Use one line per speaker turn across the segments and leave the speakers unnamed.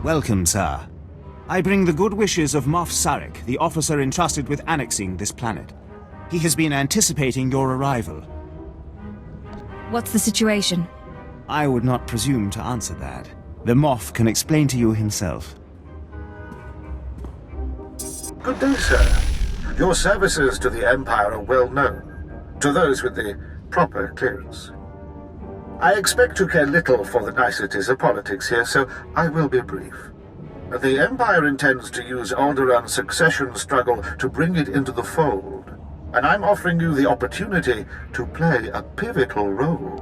Welcome, sir. I bring the good wishes of Moff Sarek, the officer entrusted with annexing this planet. He has been anticipating your arrival.
What's the situation?
I would not presume to answer that. The Moff can explain to you himself.
Good day, sir. Your services to the Empire are well known, to those with the proper clearance. I expect you care little for the niceties of politics here, so I will be brief. The Empire intends to use Alderaan's succession struggle to bring it into the fold, and I'm offering you the opportunity to play a pivotal role.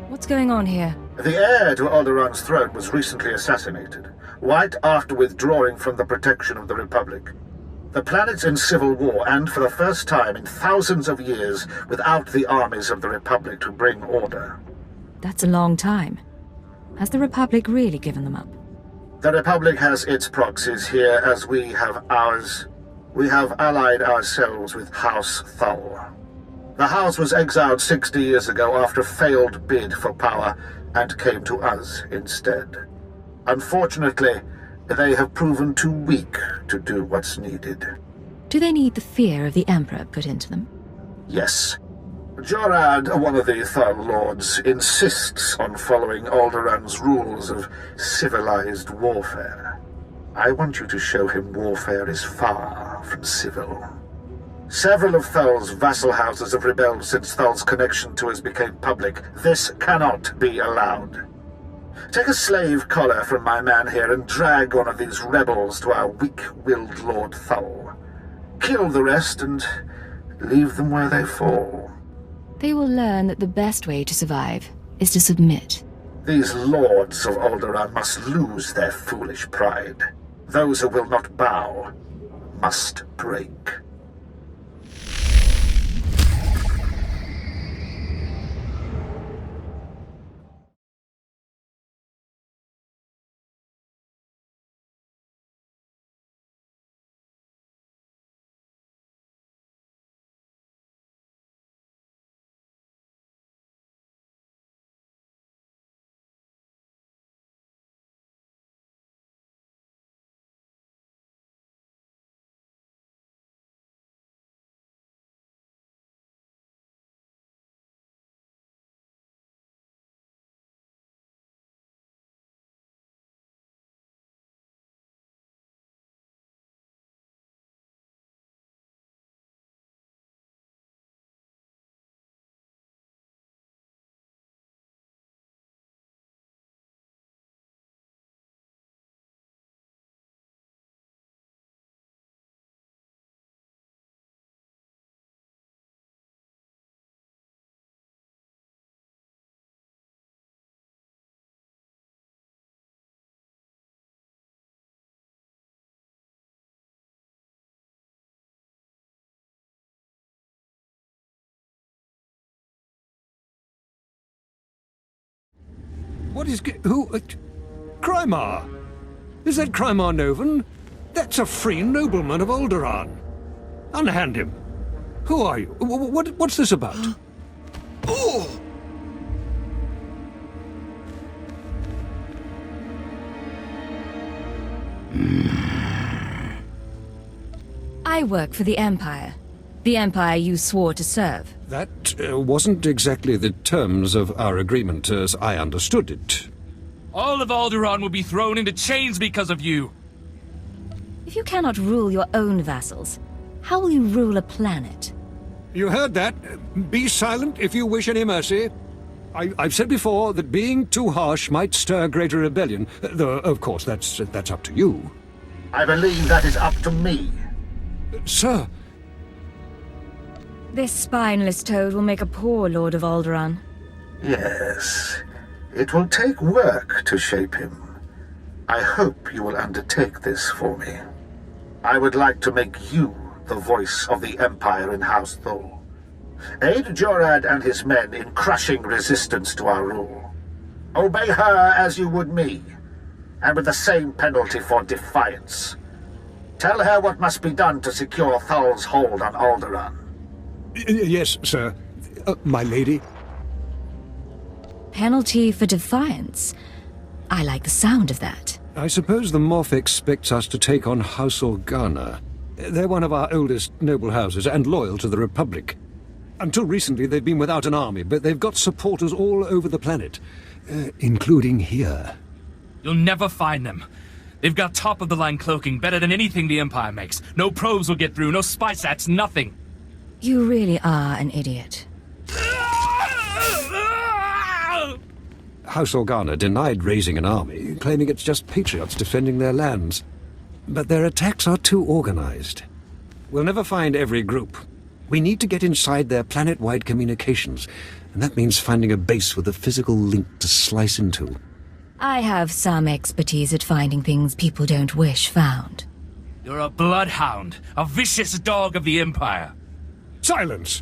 What's going on here?
The heir to Alderaan's throne was recently assassinated, right after withdrawing from the protection of the Republic. The planet's in civil war, and for the first time in thousands of years, without the armies of the Republic to bring order.
That's a long time. Has the Republic really given them up?
The Republic has its proxies here, as we have ours. We have allied ourselves with House Thul. The House was exiled 60 years ago after a failed bid for power, and came to us instead. Unfortunately, they have proven too weak to do what's needed.
Do they need the fear of the Emperor put into them?
Yes. Jorad, one of the Thul Lords, insists on following Alderaan's rules of civilized warfare. I want you to show him warfare is far from civil. Several of Thul's vassal houses have rebelled since Thul's connection to us became public. This cannot be allowed. Take a slave collar from my man here and drag one of these rebels to our weak-willed Lord Thul. Kill the rest and leave them where they fall.
They will learn that the best way to survive is to submit.
These lords of Alderaan must lose their foolish pride. Those who will not bow must break.
What is... who... Krymar? Is that Krymar Novan? That's a free nobleman of Alderaan. Unhand him. Who are you? What's this about? Oh!
I work for the Empire. The Empire you swore to serve.
That wasn't exactly the terms of our agreement as I understood it.
All of Alderaan will be thrown into chains because of you!
If you cannot rule your own vassals, how will you rule a planet?
You heard that. Be silent if you wish any mercy. I've said before that being too harsh might stir greater rebellion, though, of course, that's up to you.
I believe that is up to me.
Sir...
This spineless toad will make a poor Lord of Alderaan.
Yes. It will take work to shape him. I hope you will undertake this for me. I would like to make you the voice of the Empire in House Thul. Aid Jorad and his men in crushing resistance to our rule. Obey her as you would me, and with the same penalty for defiance. Tell her what must be done to secure Thul's hold on Alderaan.
Yes, sir. My lady.
Penalty for defiance? I like the sound of that.
I suppose the Moff expects us to take on House Organa. They're one of our oldest noble houses and loyal to the Republic. Until recently, they've been without an army, but they've got supporters all over the planet, including here.
You'll never find them. They've got top-of-the-line cloaking better than anything the Empire makes. No probes will get through, no spy sats, nothing.
You really are an idiot.
House Organa denied raising an army, claiming it's just patriots defending their lands. But their attacks are too organized. We'll never find every group. We need to get inside their planet-wide communications, and that means finding a base with a physical link to slice into.
I have some expertise at finding things people don't wish found.
You're a bloodhound, a vicious dog of the Empire.
Silence!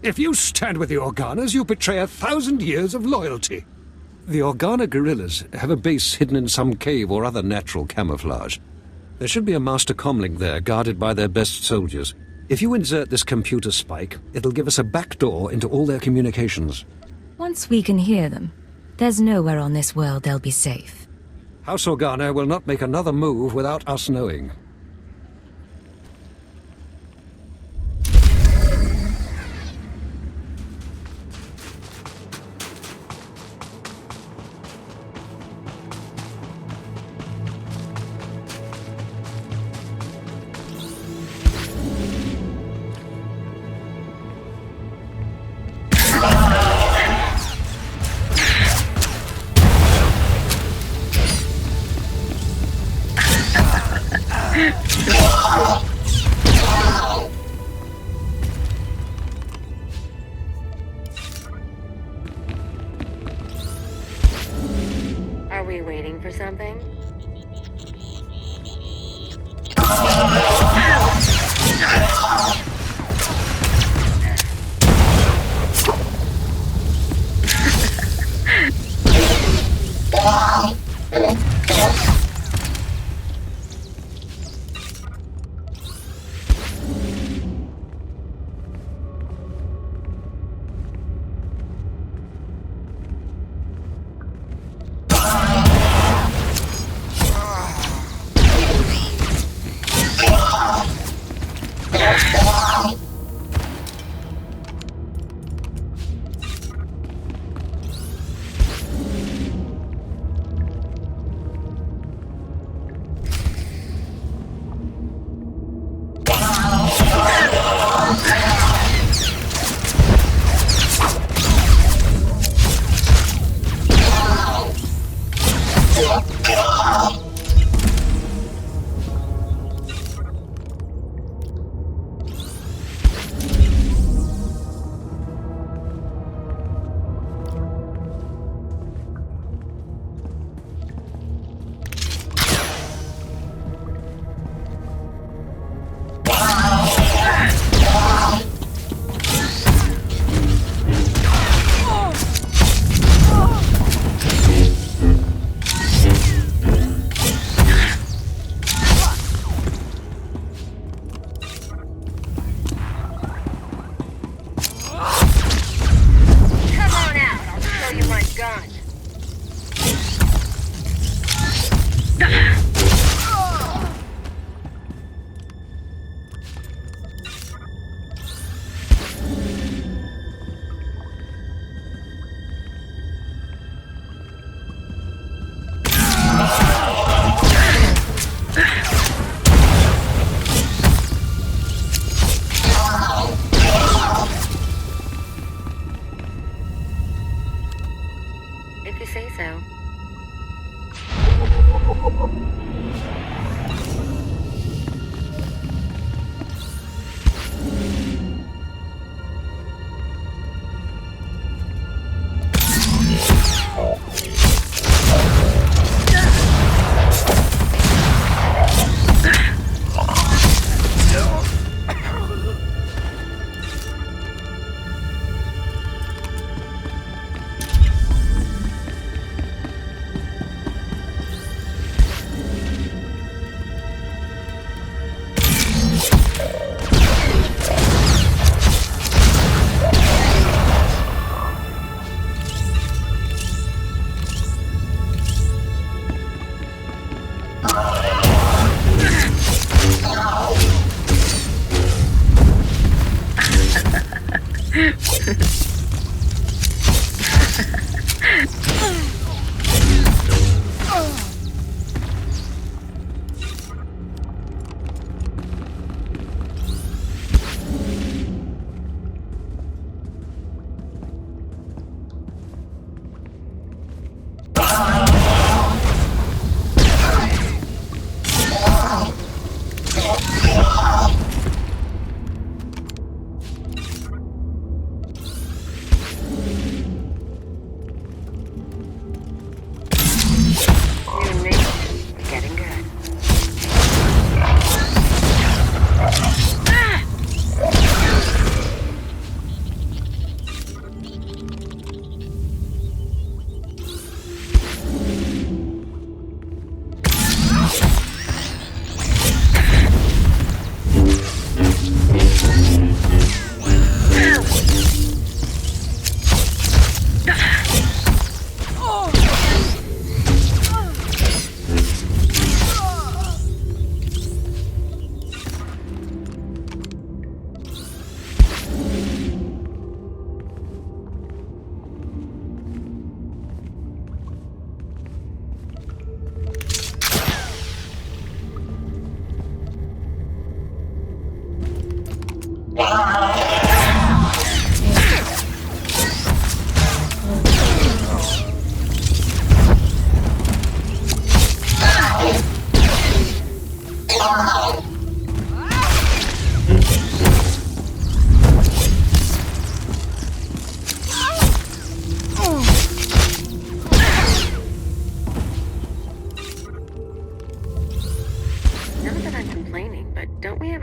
If you stand with the Organas, you betray 1,000 years of loyalty. The Organa Guerillas have a base hidden in some cave or other natural camouflage. There should be a master comlink there, guarded by their best soldiers. If you insert this computer spike, it'll give us a backdoor into all their communications.
Once we can hear them, there's nowhere on this world they'll be safe.
House Organa will not make another move without us knowing.
Are we waiting for something? If you say so.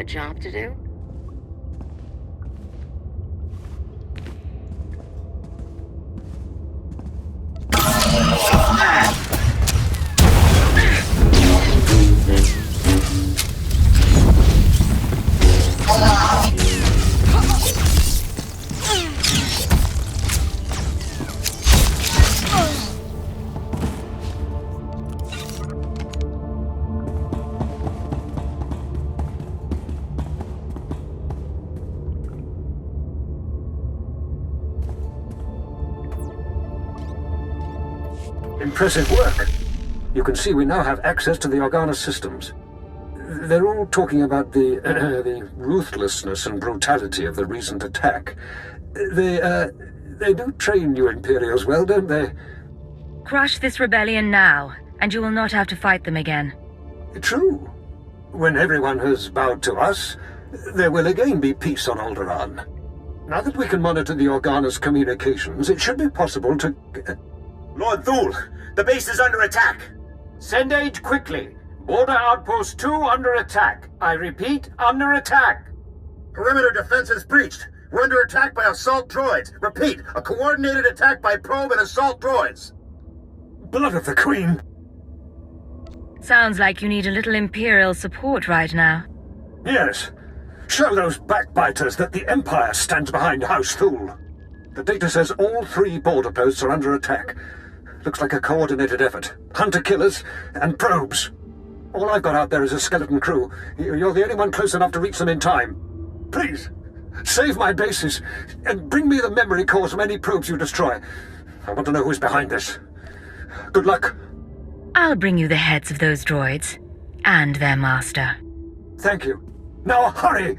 Job to do?
Impressive work. You can see we now have access to the Organa systems. They're all talking about the ruthlessness and brutality of the recent attack. They do train you Imperials well, don't they?
Crush this rebellion now, and you will not have to fight them again.
True. When everyone has bowed to us, there will again be peace on Alderaan. Now that we can monitor the Organa's communications, it should be possible to...
Lord Thul, the base is under attack. Send aid quickly. Border Outpost 2 under attack. I repeat, under attack.
Perimeter defenses breached. We're under attack by assault droids. Repeat, a coordinated attack by probe and assault droids.
Blood of the Queen!
Sounds like you need a little Imperial support right now.
Yes. Show those backbiters that the Empire stands behind House Thul. The data says all 3 border posts are under attack. Looks like a coordinated effort. Hunter-killers and probes. All I've got out there is a skeleton crew. You're the only one close enough to reach them in time. Please, save my bases, and bring me the memory cores from any probes you destroy. I want to know who's behind this. Good luck.
I'll bring you the heads of those droids, and their master.
Thank you. Now hurry!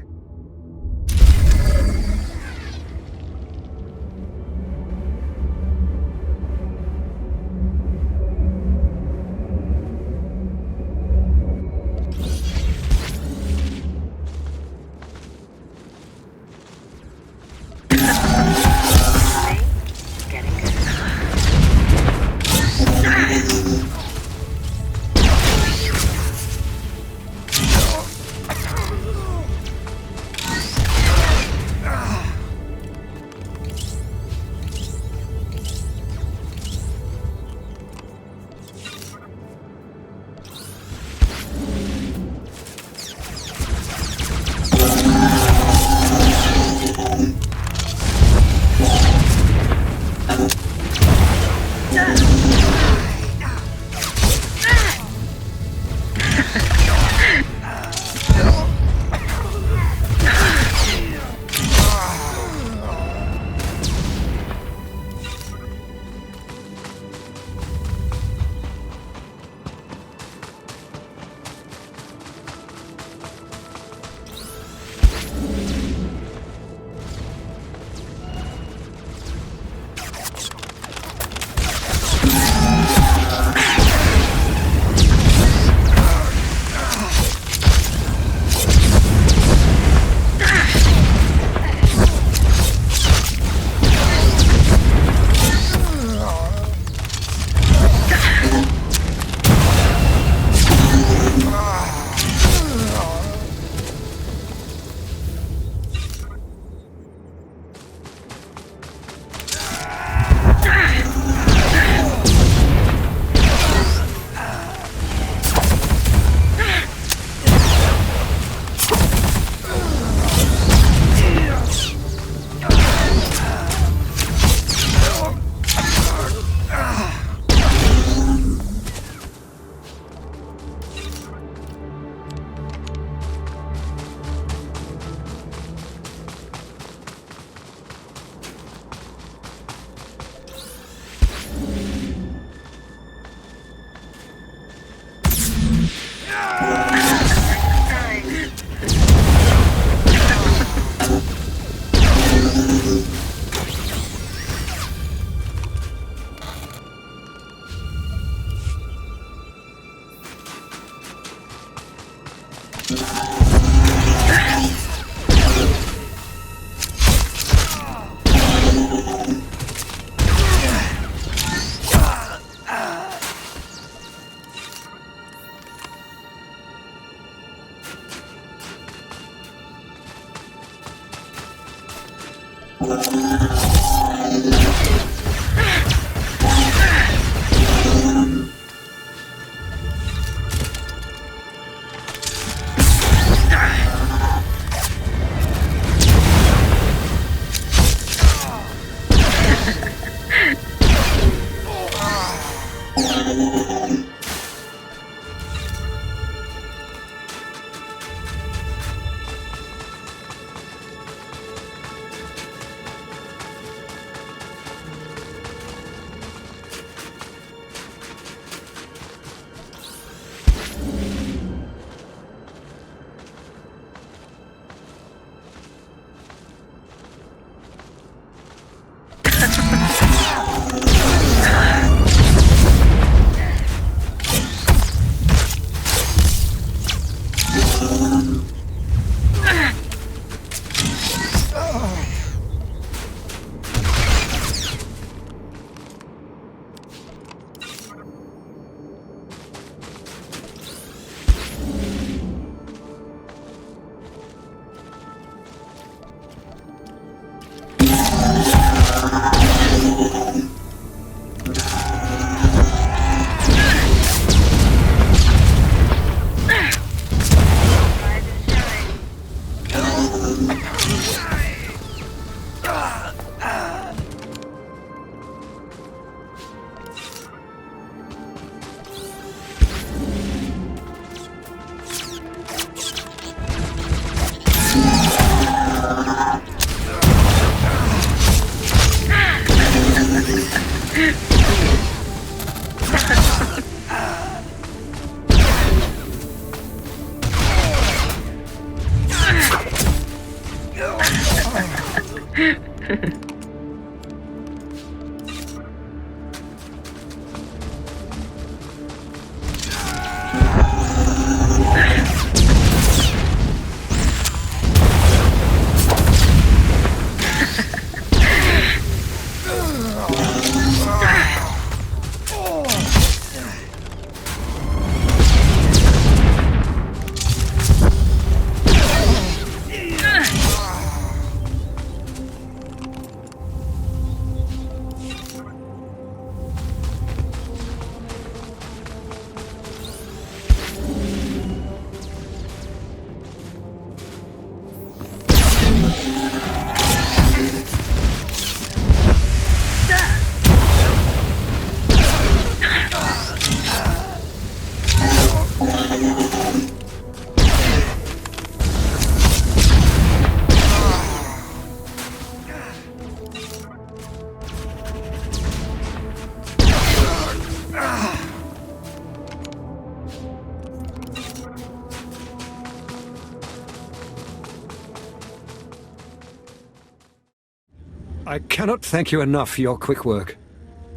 I cannot thank you enough for your quick work.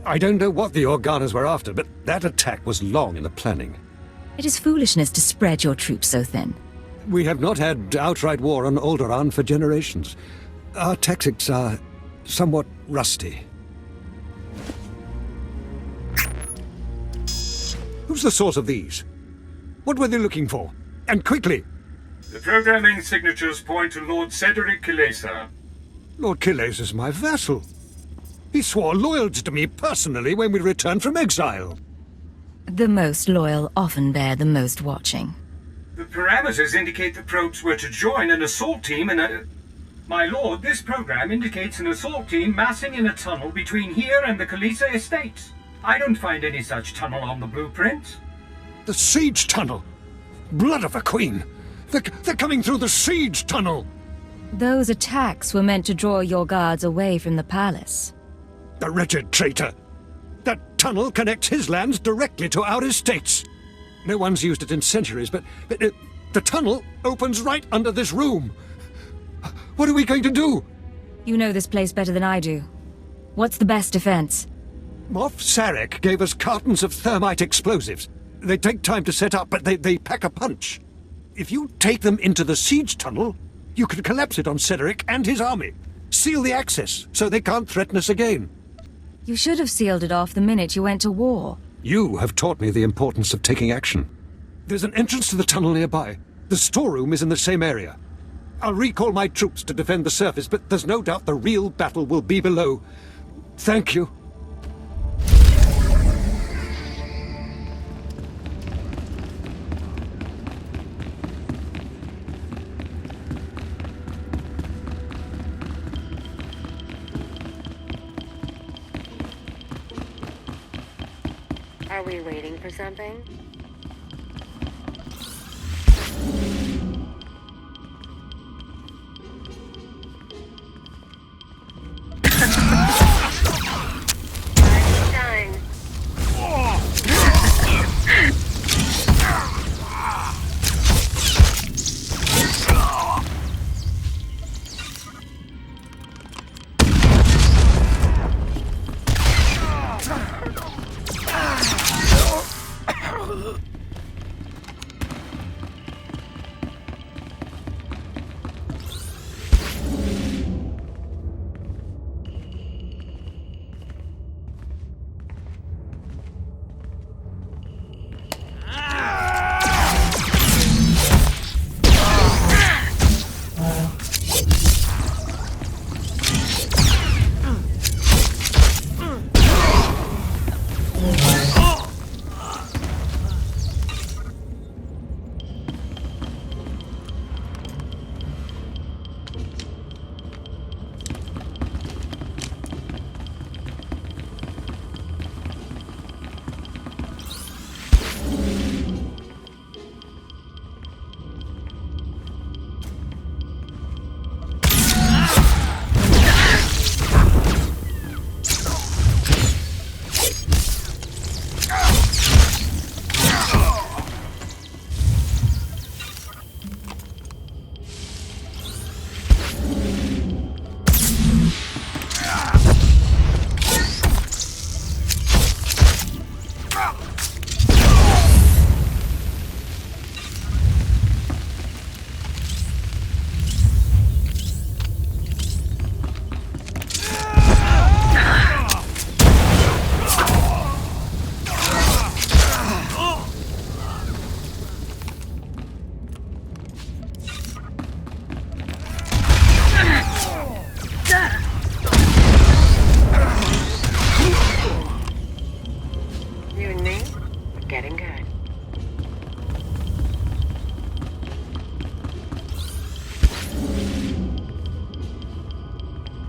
I don't know what the Organas were after, but that attack was long in the planning.
It is foolishness to spread your troops so thin.
We have not had outright war on Alderaan for generations. Our tactics are somewhat rusty. Who's the source of these? What were they looking for? And quickly!
The programming signatures point to Lord Cedarik Killesa.
Lord Killesa is my vassal. He swore loyalty to me personally when we returned from exile.
The most loyal often bear the most watching.
The parameters indicate the probes were to join an assault team in a... My lord, this program indicates an assault team massing in a tunnel between here and the Killesa estates. I don't find any such tunnel on the blueprint.
The siege tunnel! Blood of a queen! They're coming through the siege tunnel!
Those attacks were meant to draw your guards away from the palace.
The wretched traitor! That tunnel connects his lands directly to our estates. No one's used it in centuries, but the tunnel opens right under this room. What are we going to do?
You know this place better than I do. What's the best defense?
Moff Sarek gave us cartons of thermite explosives. They take time to set up, but they pack a punch. If you take them into the siege tunnel, you can collapse it on Cedarik and his army. Seal the access, so they can't threaten us again.
You should have sealed it off the minute you went to war.
You have taught me the importance of taking action. There's an entrance to the tunnel nearby. The storeroom is in the same area. I'll recall my troops to defend the surface, but there's no doubt the real battle will be below. Thank you.
Are we waiting for something? Einstein.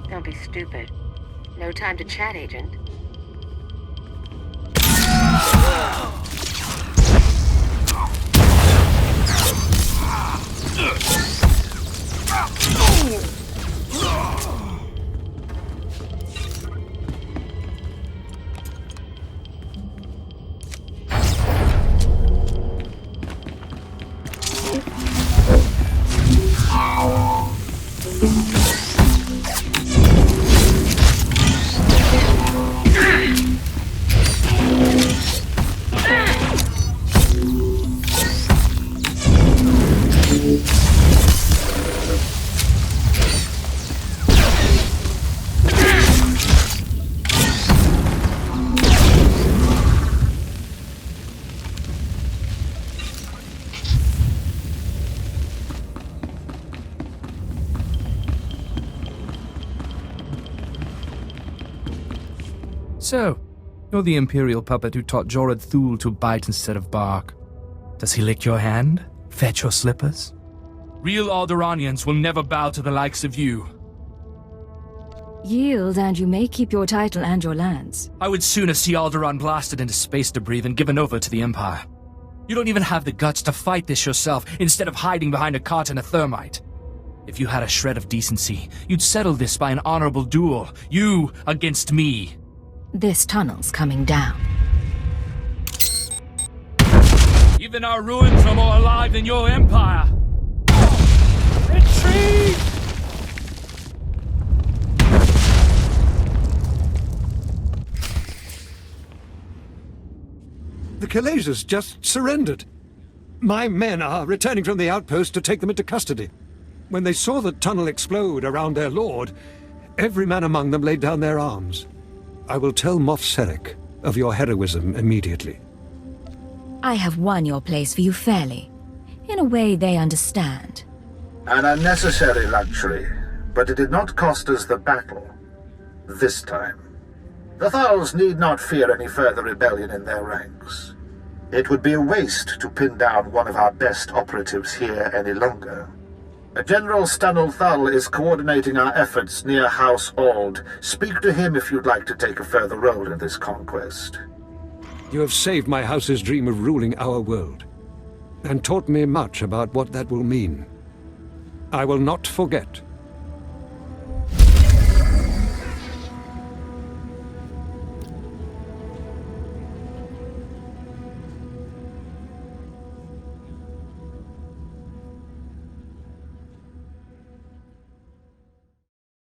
Don't be stupid. No time to chat, Agent.
So, you're the Imperial puppet who taught Jorad Thul to bite instead of bark. Does he lick your hand? Fetch your slippers? Real Alderaanians will never bow to the likes of you.
Yield, and you may keep your title and your lands.
I would sooner see Alderaan blasted into space debris than given over to the Empire. You don't even have the guts to fight this yourself, instead of hiding behind a cart and a thermite. If you had a shred of decency, you'd settle this by an honorable duel. You against me.
This tunnel's coming down.
Even our ruins are more alive than your empire! Retreat!
The Killesa's just surrendered. My men are returning from the outpost to take them into custody. When they saw the tunnel explode around their lord, every man among them laid down their arms. I will tell Moff Sarek of your heroism immediately.
I have won your place for you fairly. In a way they understand.
An unnecessary luxury, but it did not cost us the battle. This time. The Thuls need not fear any further rebellion in their ranks. It would be a waste to pin down one of our best operatives here any longer. General Stanul Thul is coordinating our efforts near House Ald. Speak to him if you'd like to take a further role in this conquest.
You have saved my house's dream of ruling our world, and taught me much about what that will mean. I will not forget.